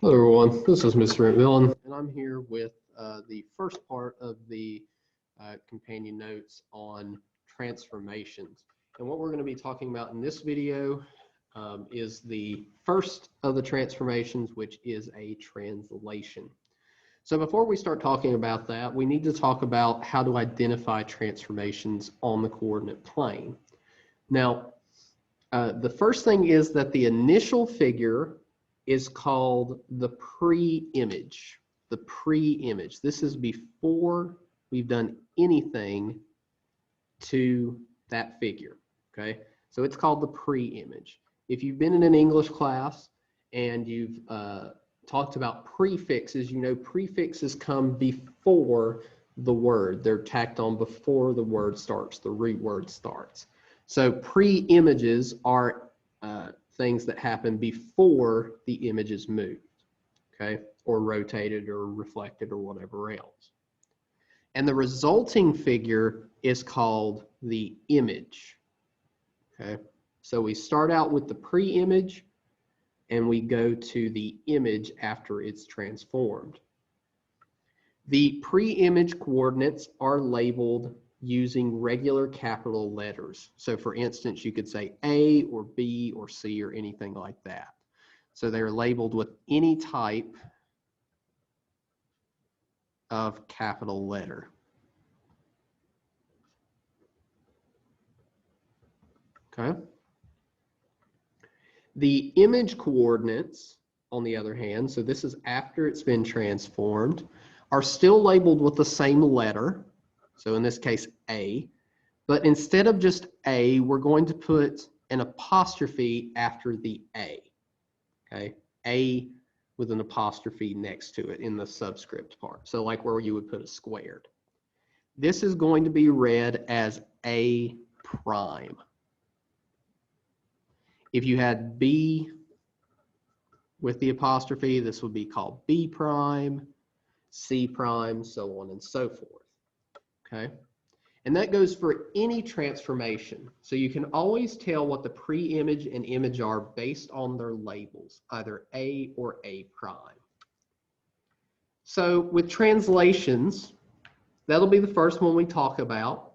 Hello everyone, this is Mr. McMillan, and I'm here with the first part of the companion notes on transformations. And what we're going to be talking about in this video is the first of the transformations, which is a translation. So before we start talking about that, we need to talk about how to identify transformations on the coordinate plane. Now, the first thing is that the initial figure is called the pre-image. The pre-image. This is before we've done anything to that figure. Okay, so it's called the pre-image. If you've been in an English class and you've talked about prefixes, you know prefixes come before the word. They're tacked on before the word starts, the root word starts. So pre-images are things that happen before the image is moved, okay, or rotated or reflected or whatever else. And the resulting figure is called the image, okay? So we start out with the pre-image and we go to the image after it's transformed. The pre-image coordinates are labeled using regular capital letters. So for instance, you could say A or B or C or anything like that. So they're labeled with any type of capital letter. Okay. The image coordinates, on the other hand, so this is after it's been transformed, are still labeled with the same letter. So in this case, A. But instead of just A, we're going to put an apostrophe after the A. Okay, A with an apostrophe next to it in the subscript part. So like where you would put a squared. This is going to be read as A prime. If you had B with the apostrophe, this would be called B prime, C prime, so on and so forth. Okay. And that goes for any transformation. So you can always tell what the pre-image and image are based on their labels, either A or A prime. So with translations, that'll be the first one we talk about.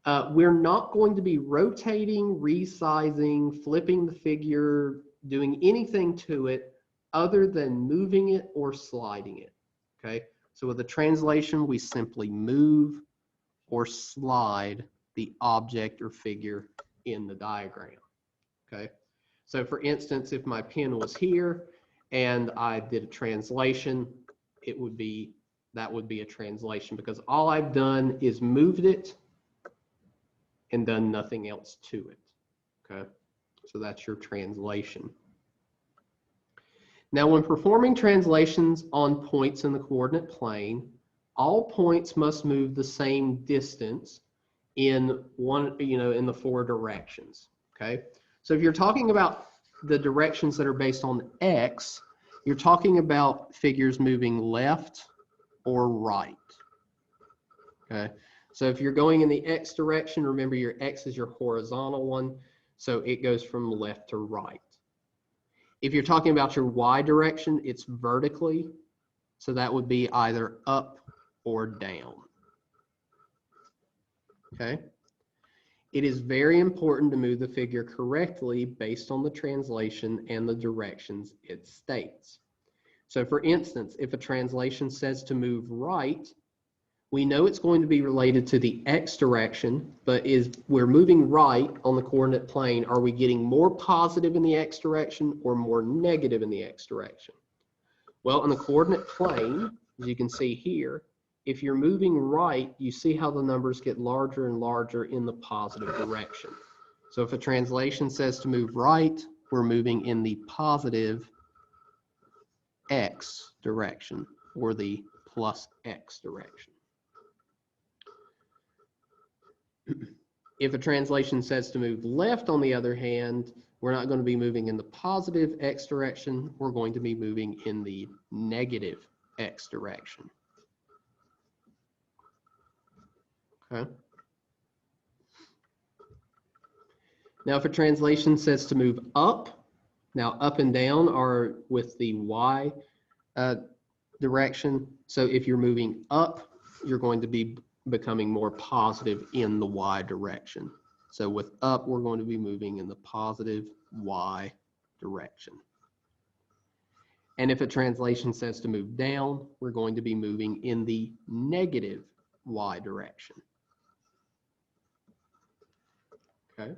We're not going to be rotating, resizing, flipping the figure, doing anything to it other than moving it or sliding it. Okay. So with a translation, we simply move or slide the object or figure in the diagram. Okay, so for instance, if my pen was here and I did a translation, that would be a translation because all I've done is moved it and done nothing else to it. Okay, so that's your translation. Now, when performing translations on points in the coordinate plane, all points must move the same distance in in the four directions. Okay, so if you're talking about the directions that are based on X, you're talking about figures moving left or right. Okay, so if you're going in the X direction, remember your X is your horizontal one, so it goes from left to right. If you're talking about your Y direction, it's vertically, so that would be either up or down. Okay. It is very important to move the figure correctly based on the translation and the directions it states. So for instance, if a translation says to move right, we know it's going to be related to the X direction, but we're moving right on the coordinate plane, are we getting more positive in the X direction or more negative in the X direction? Well, in the coordinate plane, as you can see here, if you're moving right, you see how the numbers get larger and larger in the positive direction. So if a translation says to move right, we're moving in the positive X direction or the plus X direction. If a translation says to move left, on the other hand, we're not going to be moving in the positive X direction. We're going to be moving in the negative X direction. Okay. Now, if a translation says to move up, Now up and down are with the Y direction. So if you're moving up, you're going to be becoming more positive in the Y direction. So with up, we're going to be moving in the positive Y direction. And if a translation says to move down, we're going to be moving in the negative Y direction. Okay.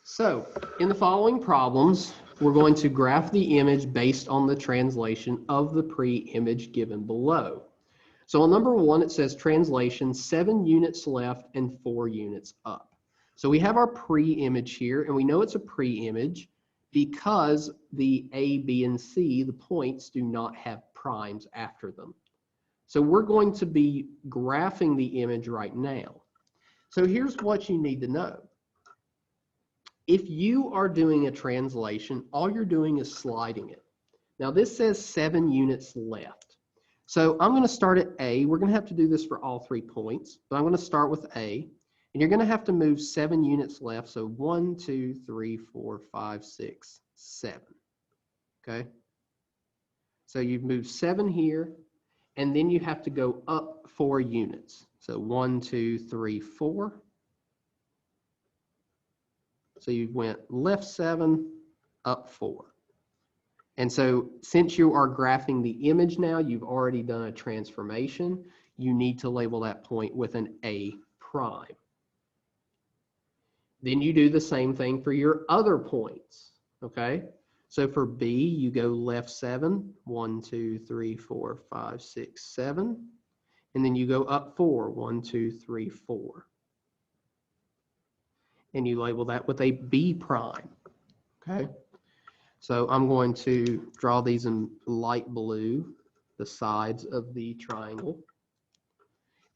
So in the following problems, we're going to graph the image based on the translation of the pre-image given below. So on number 1, it says translation 7 units left and 4 units up. So we have our pre-image here, and we know it's a pre-image because the A, B, and C, the points, do not have primes after them. So we're going to be graphing the image right now. So here's what you need to know. If you are doing a translation, all you're doing is sliding it. Now this says 7 units left. So I'm going to start at A. We're going to have to do this for all 3 points, but I'm going to start with A. And you're going to have to move 7 units left. So 1, 2, 3, 4, 5, 6, 7. Okay? So you've moved 7 here, and then you have to go up 4 units. So 1, 2, 3, 4. So you went left 7, up 4. And so since you are graphing the image now, you've already done a transformation. You need to label that point with an A prime. Then you do the same thing for your other points, okay? So for B, you go left 7, 1, 2, 3, 4, 5, 6, 7. And then you go up 4, 1, 2, 3, 4. And you label that with a B prime, okay? So I'm going to draw these in light blue, the sides of the triangle.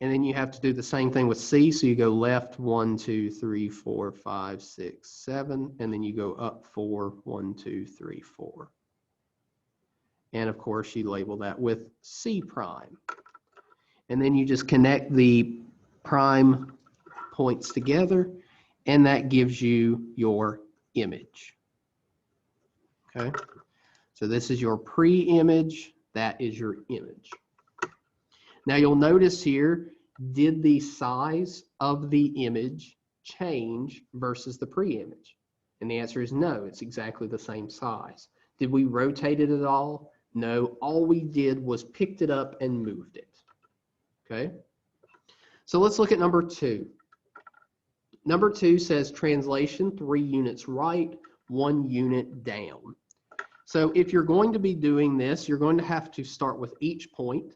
And then you have to do the same thing with C. So you go left 1, 2, 3, 4, 5, 6, 7. And then you go up 4, 1, 2, 3, 4. And of course you label that with C prime. And then you just connect the prime points together, and that gives you your image. Okay, so this is your pre-image, that is your image. Now you'll notice here, did the size of the image change versus the pre-image? And the answer is no, it's exactly the same size. Did we rotate it at all? No, all we did was picked it up and moved it. Okay, so let's look at number 2. Number 2 says translation 3 units right, 1 unit down. So if you're going to be doing this, you're going to have to start with each point,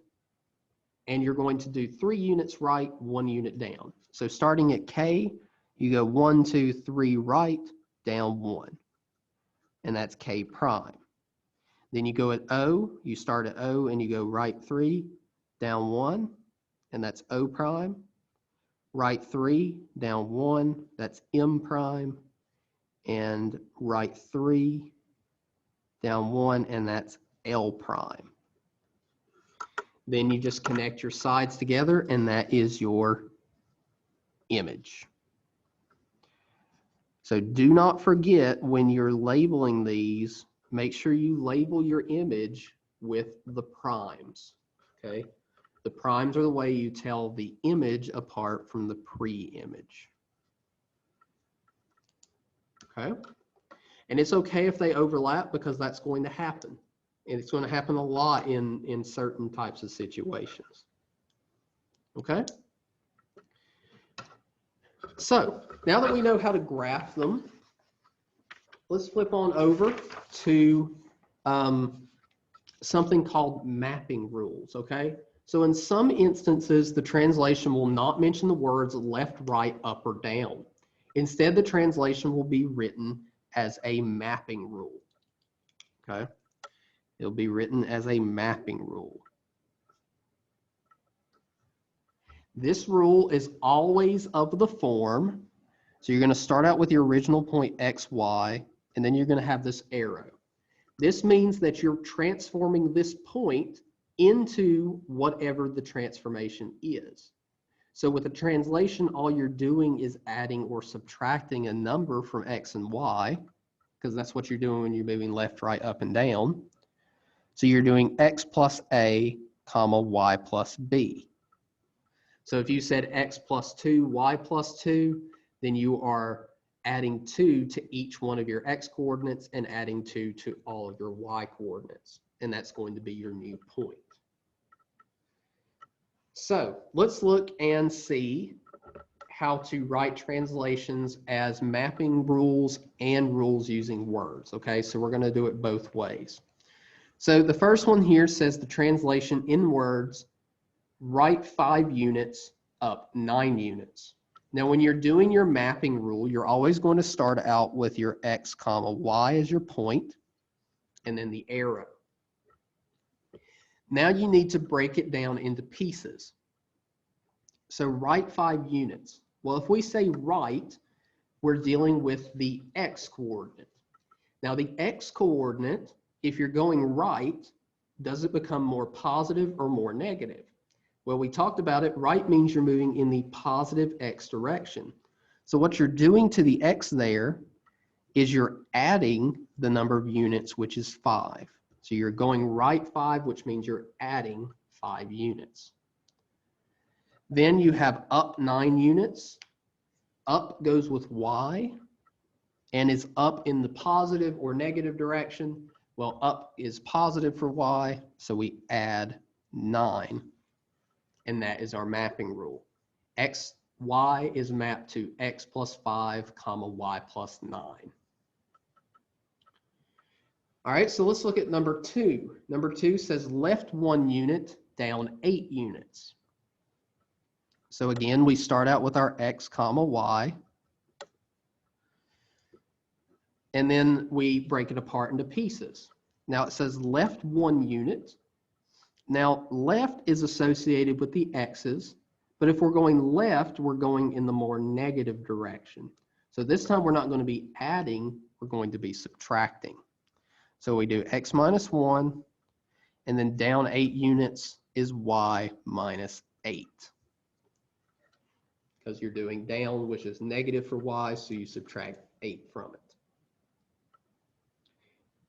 and you're going to do 3 units right, 1 unit down. So starting at K, you go 1, 2, 3 right, down 1. And that's K prime. Then you go at O, you start at O and you go right 3, down 1, and that's O prime. Right 3, down 1, that's M prime. And right 3, down 1, and that's L prime. Then you just connect your sides together, and that is your image. So do not forget, when you're labeling these, make sure you label your image with the primes, okay? The primes are the way you tell the image apart from the pre-image. Okay? And it's okay if they overlap, because that's going to happen. And it's going to happen a lot in certain types of situations. Okay? So now that we know how to graph them, let's flip on over to something called mapping rules, okay? So in some instances, the translation will not mention the words left, right, up, or down. Instead, the translation will be written as a mapping rule, okay? It'll be written as a mapping rule. This rule is always of the form. So you're going to start out with your original point X, Y, and then you're going to have this arrow. This means that you're transforming this point into whatever the transformation is. So with a translation, all you're doing is adding or subtracting a number from X and Y, because that's what you're doing when you're moving left, right, up, and down. So you're doing X plus A, comma, Y plus B. So if you said X plus 2, Y plus 2, then you are adding 2 to each one of your X coordinates and adding 2 to all of your Y coordinates. And that's going to be your new point. So let's look and see how to write translations as mapping rules and rules using words. Okay, so we're going to do it both ways. So the first one here says the translation in words, write 5 units, up 9 units. Now, when you're doing your mapping rule, you're always going to start out with your X, comma, Y as your point, and then the arrow. Now you need to break it down into pieces. So write 5 units. Well, if we say write, we're dealing with the X coordinate. Now the X coordinate, if you're going right, does it become more positive or more negative? Well, we talked about it. Right means you're moving in the positive X direction. So what you're doing to the X there is you're adding the number of units, which is 5. So you're going right 5, which means you're adding 5 units. Then you have up 9 units. Up goes with Y and is up in the positive or negative direction. Well, up is positive for Y, so we add 9. And that is our mapping rule. X, Y is mapped to X plus 5, comma, Y plus 9. All right, so let's look at number 2. Number 2 says left 1 unit, down 8 units. So again, we start out with our X, comma, Y. And then we break it apart into pieces. Now it says left 1 unit. Now left is associated with the X's, but if we're going left, we're going in the more negative direction. So this time we're not going to be adding, we're going to be subtracting. So we do X minus 1, and then down 8 units is Y minus 8. Because you're doing down, which is negative for Y, so you subtract 8 from it.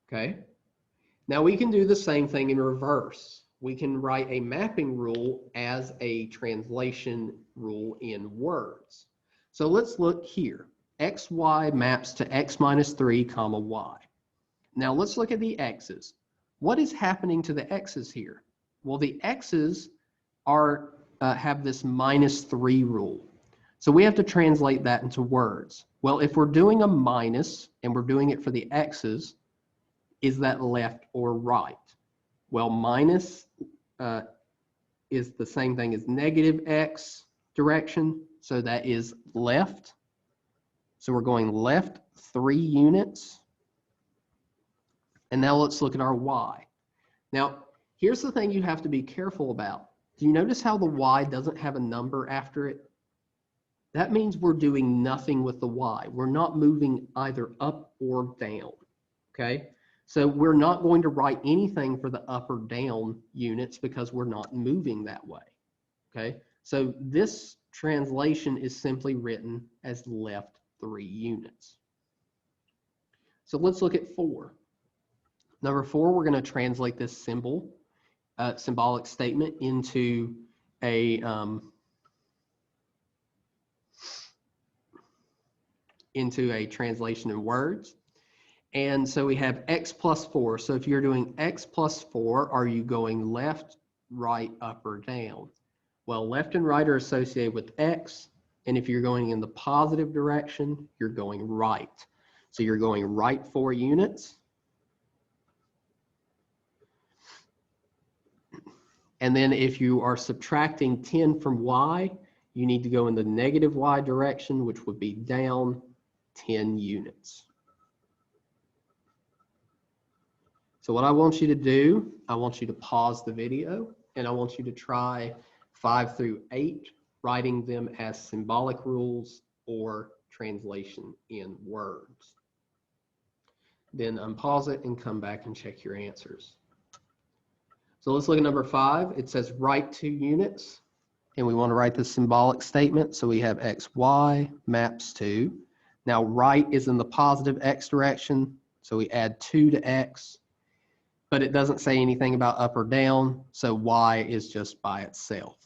Okay? Now we can do the same thing in reverse. We can write a mapping rule as a translation rule in words. So let's look here. XY maps to X minus 3, comma, Y. Now let's look at the X's. What is happening to the X's here? Well, the X's are have this minus 3 rule. So we have to translate that into words. Well, if we're doing a minus and we're doing it for the X's, is that left or right? Well, minus is the same thing as negative X direction, so that is left. So we're going left 3 units. And now let's look at our Y. Now, here's the thing you have to be careful about. Do you notice how the Y doesn't have a number after it? That means we're doing nothing with the Y. We're not moving either up or down, okay? So we're not going to write anything for the up or down units because we're not moving that way, okay? So this translation is simply written as left 3 units. So let's look at 4. Number 4, we're going to translate this symbolic statement into a translation in words. And so we have X plus 4. So if you're doing X plus 4, are you going left, right, up, or down? Well, left and right are associated with X. And if you're going in the positive direction, you're going right. So you're going right 4 units. And then if you are subtracting 10 from Y, you need to go in the negative Y direction, which would be down 10 units. So what I want you to do, I want you to pause the video, and I want you to try 5 through 8, writing them as symbolic rules or translation in words. Then unpause it and come back and check your answers. So let's look at number 5. It says write 2 units. and we want to write the symbolic statement. So we have xy maps to. Now right is in the positive x direction, so we add 2 to x, but it doesn't say anything about up or down, so y is just by itself.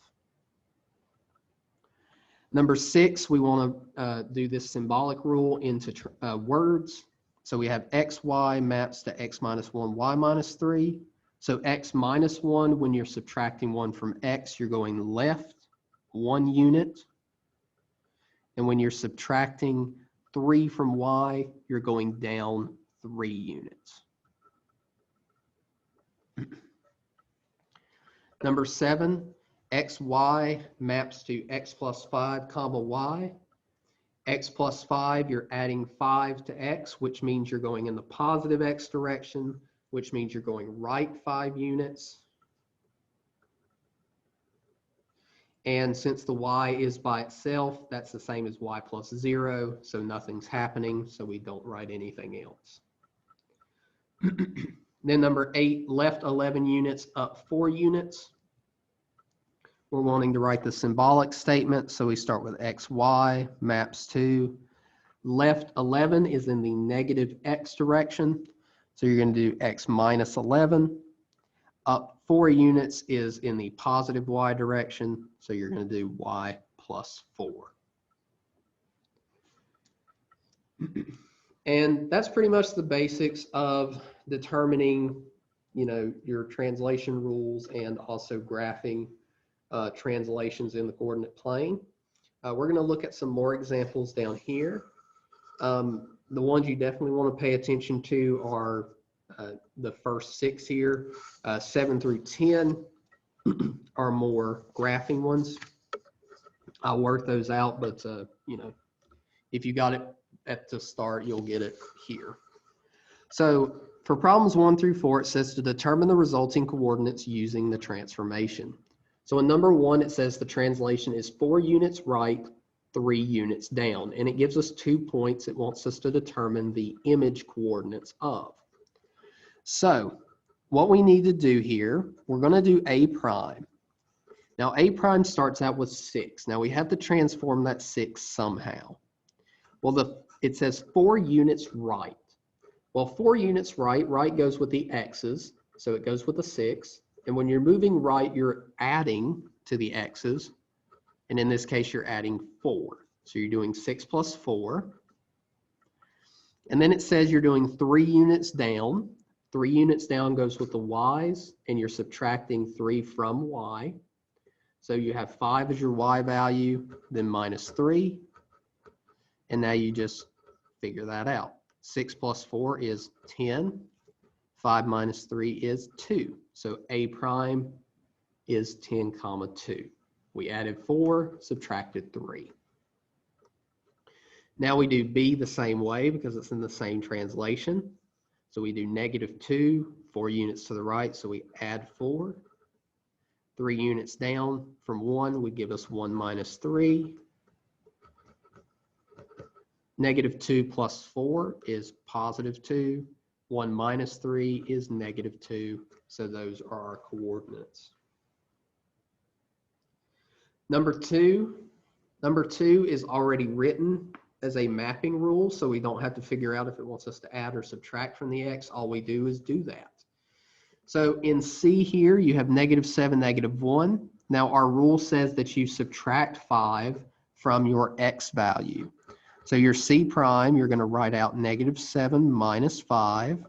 Number 6, we want to do this symbolic rule into words. So we have xy maps to x minus 1, y minus 3. So x minus 1, when you're subtracting 1 from x, you're going left 1 unit. And when you're subtracting 3 from y, you're going down 3 units. Number 7, xy maps to x plus 5 comma y. X plus 5, you're adding 5 to x, which means you're going in the positive x direction, which means you're going right 5 units. And since the y is by itself, that's the same as y plus 0, so nothing's happening, so we don't write anything else. Then number 8, left 11 units, up 4 units. We're wanting to write the symbolic statement, so we start with xy maps to. Left 11 is in the negative x direction, so you're going to do x minus 11. Up 4 units is in the positive y direction, so you're going to do y plus 4. And that's pretty much the basics of determining, your translation rules and also graphing translations in the coordinate plane. We're going to look at some more examples down here. The ones you definitely want to pay attention to are the first 6 here. 7 through 10 are more graphing ones. I'll work those out, but if you got it at the start, you'll get it here. So for problems 1 through 4, it says to determine the resulting coordinates using the transformation. So in number 1, it says the translation is 4 units right, 3 units down, and it gives us 2 points. It wants us to determine the image coordinates of. So what we need to do here, we're going to do A prime. Now A prime starts out with 6. Now we have to transform that 6 somehow. Well, it says 4 units right. Well, 4 units right goes with the x's, so it goes with the 6. And when you're moving right, you're adding to the x's. And in this case, you're adding 4. So you're doing 6 plus 4. And then it says you're doing 3 units down. 3 units down goes with the y's, and you're subtracting 3 from y. So you have 5 as your y value, then minus 3. And now you just figure that out. 6 plus 4 is 10. 5 minus 3 is 2. So A prime is 10 comma 2. We added 4, subtracted 3. Now we do B the same way because it's in the same translation. So we do negative 2, 4 units to the right, so we add 4. 3 units down from 1 would give us 1 minus 3. Negative 2 plus 4 is positive 2. 1 minus 3 is negative 2. So those are our coordinates. Number two is already written as a mapping rule, so we don't have to figure out if it wants us to add or subtract from the x. All we do is do that. So in C here, you have negative 7, negative 1. Now our rule says that you subtract 5 from your x value. So your C prime, you're going to write out negative 7 minus 5.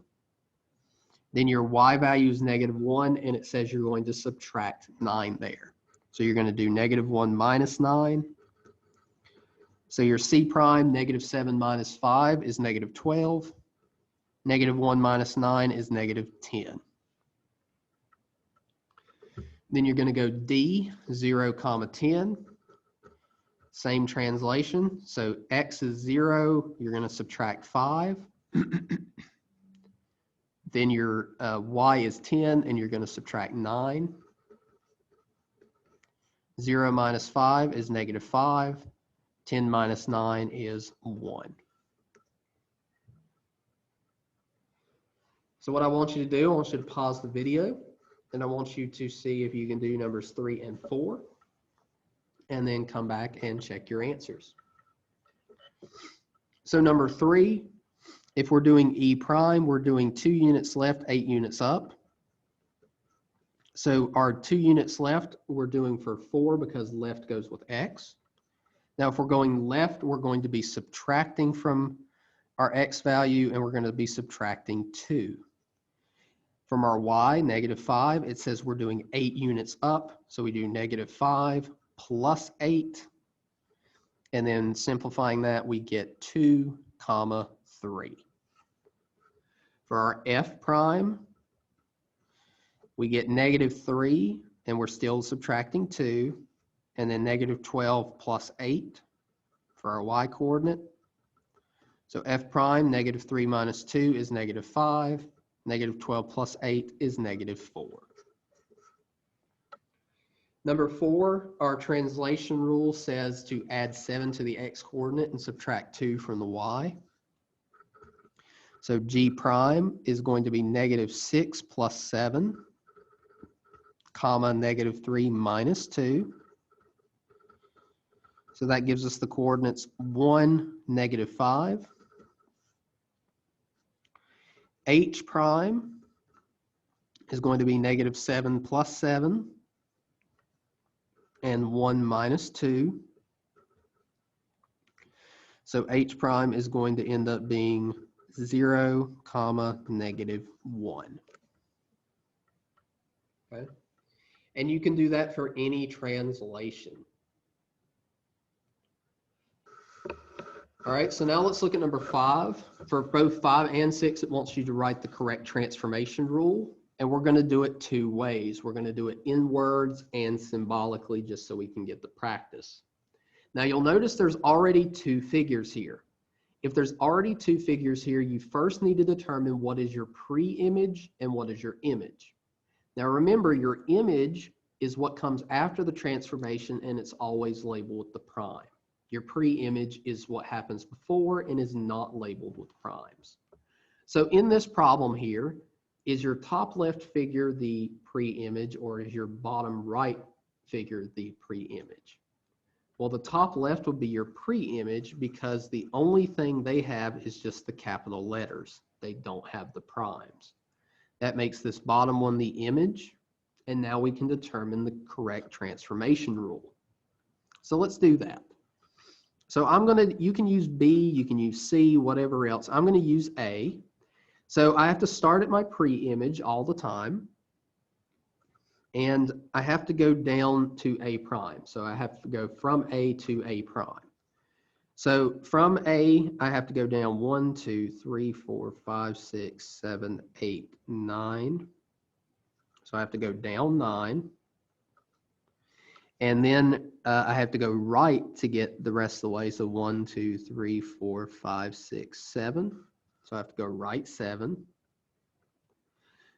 Then your y value is negative 1, and it says you're going to subtract 9 there. So you're going to do negative 1 minus 9. So your C prime, negative 7 minus 5 is negative 12. Negative 1 minus 9 is negative 10. Then you're going to go D, 0 comma 10. Same translation. So x is 0, you're going to subtract 5. Then your y is 10, and you're going to subtract 9. 0 minus 5 is negative 5. 10 minus 9 is 1. So what I want you to do, I want you to pause the video, and I want you to see if you can do numbers 3 and 4. and then come back and check your answers. So number 3, if we're doing E prime, we're doing 2 units left, 8 units up. So our 2 units left, we're doing for 4 because left goes with X. Now, if we're going left, we're going to be subtracting from our X value, and we're going to be subtracting 2. From our Y, -5, it says we're doing 8 units up. So we do -5 plus 8. And then simplifying that, we get 2, 3. For our F prime, we get -3, and we're still subtracting 2. And then -12 plus 8 for our Y coordinate. So F prime, -3 minus 2 is -5. -12 plus 8 is -4. Number 4, our translation rule says to add 7 to the X coordinate and subtract 2 from the Y. So G prime is going to be -6 plus 7, comma, -3 minus 2. So that gives us the coordinates 1, -5. H prime is going to be -7 plus 7 and 1 minus 2. So H prime is going to end up being 0, -1. Okay. And you can do that for any translation. All right, so now let's look at number 5. For both 5 and 6, it wants you to write the correct transformation rule. And we're going to do it 2 ways. We're going to do it in words and symbolically, just so we can get the practice. Now you'll notice there's already 2 figures here. If there's already 2 figures here, you first need to determine what is your pre-image and what is your image. Now remember, your image is what comes after the transformation, and it's always labeled with the prime. Your pre-image is what happens before and is not labeled with primes. So in this problem here, is your top left figure the pre-image, or is your bottom right figure the pre-image? Well, the top left will be your pre-image because the only thing they have is just the capital letters. They don't have the primes. That makes this bottom one the image, and now we can determine the correct transformation rule. So let's do that. So you can use B, you can use C, whatever else. I'm going to use A. So I have to start at my pre-image all the time. And I have to go down to A prime. So I have to go from A to A prime. So from A, I have to go down 1, 2, 3, 4, 5, 6, 7, 8, 9. So I have to go down 9. And then I have to go right to get the rest of the way. So 1, 2, 3, 4, 5, 6, 7. So I have to go right 7.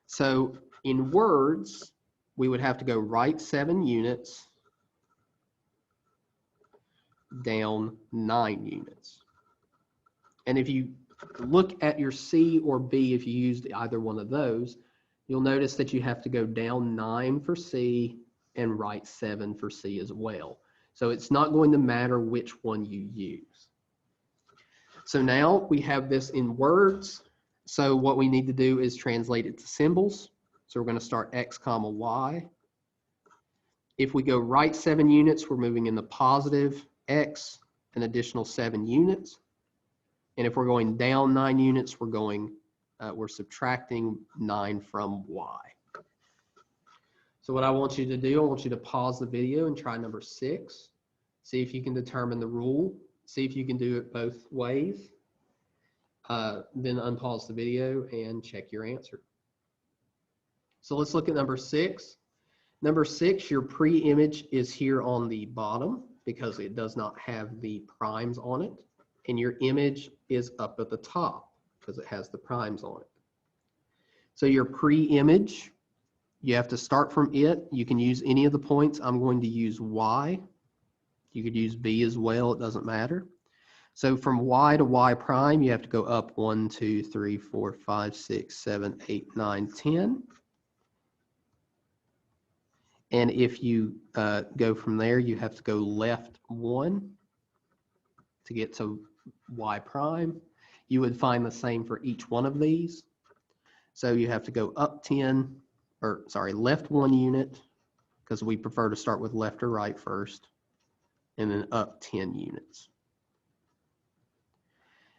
So in words, we would have to go right 7 units, down 9 units. And if you look at your C or B, if you used either one of those, you'll notice that you have to go down 9 for C and right 7 for C as well. So it's not going to matter which one you use. So now we have this in words. So what we need to do is translate it to symbols. So we're going to start X, Y. If we go right 7 units, we're moving in the positive X, an additional 7 units. And if we're going down 9 units, we're subtracting 9 from Y. So what I want you to do, I want you to pause the video and try number 6. See if you can determine the rule. See if you can do it both ways. Then unpause the video and check your answer. So let's look at number 6. Number 6, your pre-image is here on the bottom because it does not have the primes on it. And your image is up at the top because it has the primes on it. So your pre-image, you have to start from it. You can use any of the points. I'm going to use Y. You could use B as well. It doesn't matter. So from Y to Y prime, you have to go up 1, 2, 3, 4, 5, 6, 7, 8, 9, 10. And if you go from there, you have to go left 1 to get to y prime. You would find the same for each one of these. So you have to go up 10, or sorry, left 1 unit, because we prefer to start with left or right first, and then up 10 units.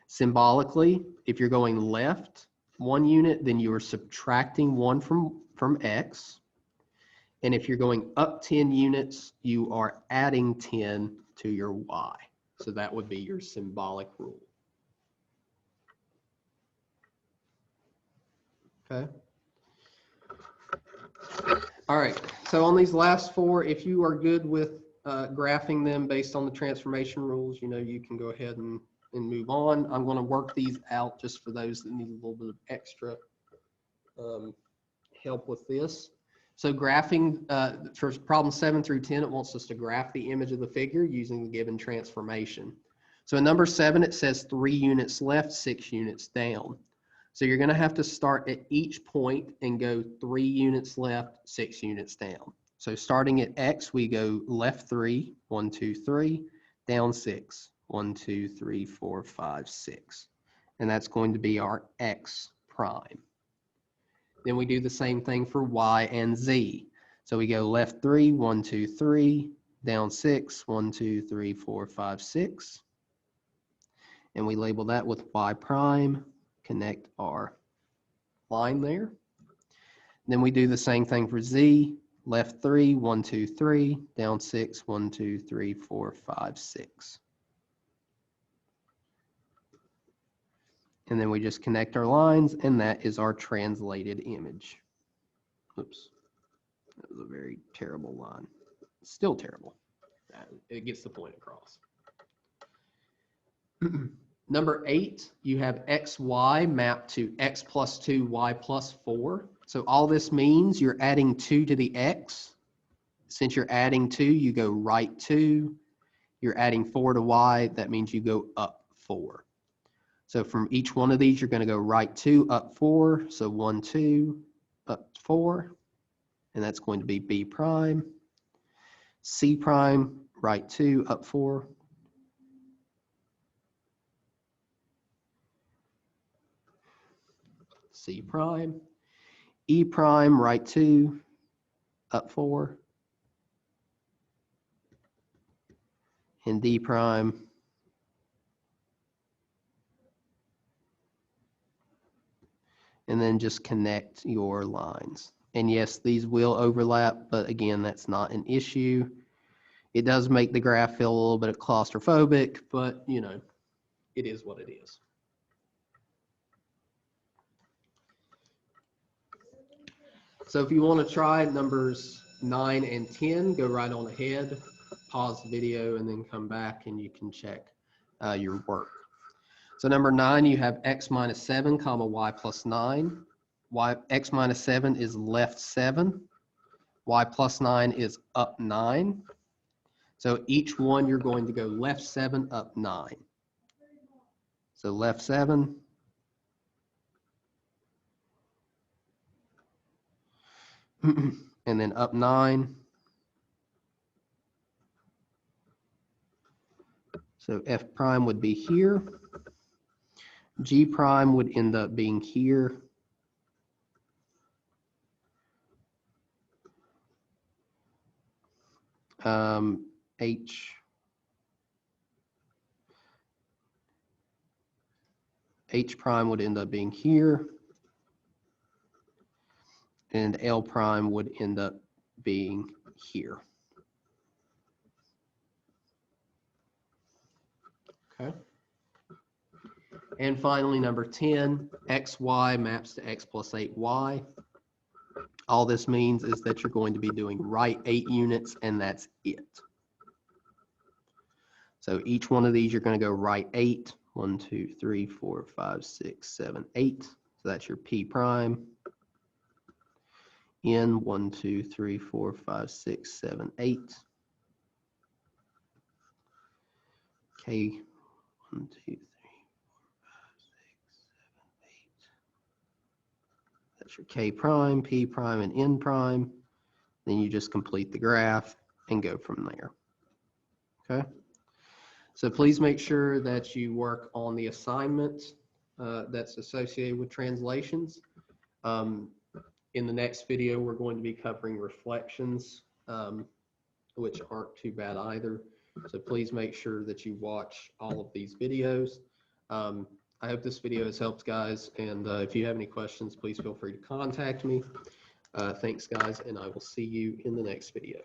Symbolically, if you're going left 1 unit, then you are subtracting 1 from x. And if you're going up 10 units, you are adding 10 to your y. So that would be your symbolic rule. Okay. All right. So on these last 4, if you are good with graphing them based on the transformation rules, you know, you can go ahead and move on. I'm going to work these out just for those that need a little bit of extra help with this. So graphing, for problem 7 through 10, it wants us to graph the image of the figure using the given transformation. So in number 7, it says 3 units left, 6 units down. So you're going to have to start at each point and go 3 units left, 6 units down. So starting at X, we go left 3, 1, 2, 3, down 6, 1, 2, 3, 4, 5, 6. And that's going to be our X prime. Then we do the same thing for Y and Z. So we go left 3, 1, 2, 3, down 6, 1, 2, 3, 4, 5, 6. And we label that with Y prime, connect our line there. Then we do the same thing for Z, left 3, 1, 2, 3, down 6, 1, 2, 3, 4, 5, 6. And then we just connect our lines, and that is our translated image. Oops, that was a very terrible line. Still terrible. It gets the point across. Number 8, you have XY mapped to X plus 2, Y plus 4. So all this means you're adding 2 to the X. Since you're adding 2, you go right 2. You're adding 4 to Y, that means you go up 4. So from each one of these, you're going to go right 2, up 4. So 1, 2, up 4. And that's going to be B prime. C prime, right 2, up 4. C prime. E prime, right 2, up 4. And D prime, and then just connect your lines. And yes, these will overlap, but again, that's not an issue. It does make the graph feel a little bit claustrophobic, but you know, it is what it is. So if you want to try numbers 9 and 10, go right on ahead, pause the video, and then come back and you can check your work. So number 9, you have X minus 7, comma, Y plus 9. X minus 7 is left 7. Y plus 9 is up 9. So each one, you're going to go left 7, up 9. So left 7. And then up 9. So F prime would be here. G prime would end up being here. H prime would end up being here. And L prime would end up being here. Okay. And finally, number 10, XY maps to X plus 8Y. All this means is that you're going to be doing right 8 units, and that's it. So each one of these, you're going to go right 8. 1, 2, 3, 4, 5, 6, 7, 8. So that's your P prime. N 1, 2, 3, 4, 5, 6, 7, 8. K 1, 2, 3, 4, 5, 6, 7, 8. That's your K prime, P prime, and N prime. Then you just complete the graph and go from there. Okay. So please make sure that you work on the assignment that's associated with translations. In the next video, we're going to be covering reflections, which aren't too bad either. So please make sure that you watch all of these videos. I hope this video has helped, guys. And if you have any questions, please feel free to contact me. Thanks, guys, and I will see you in the next video.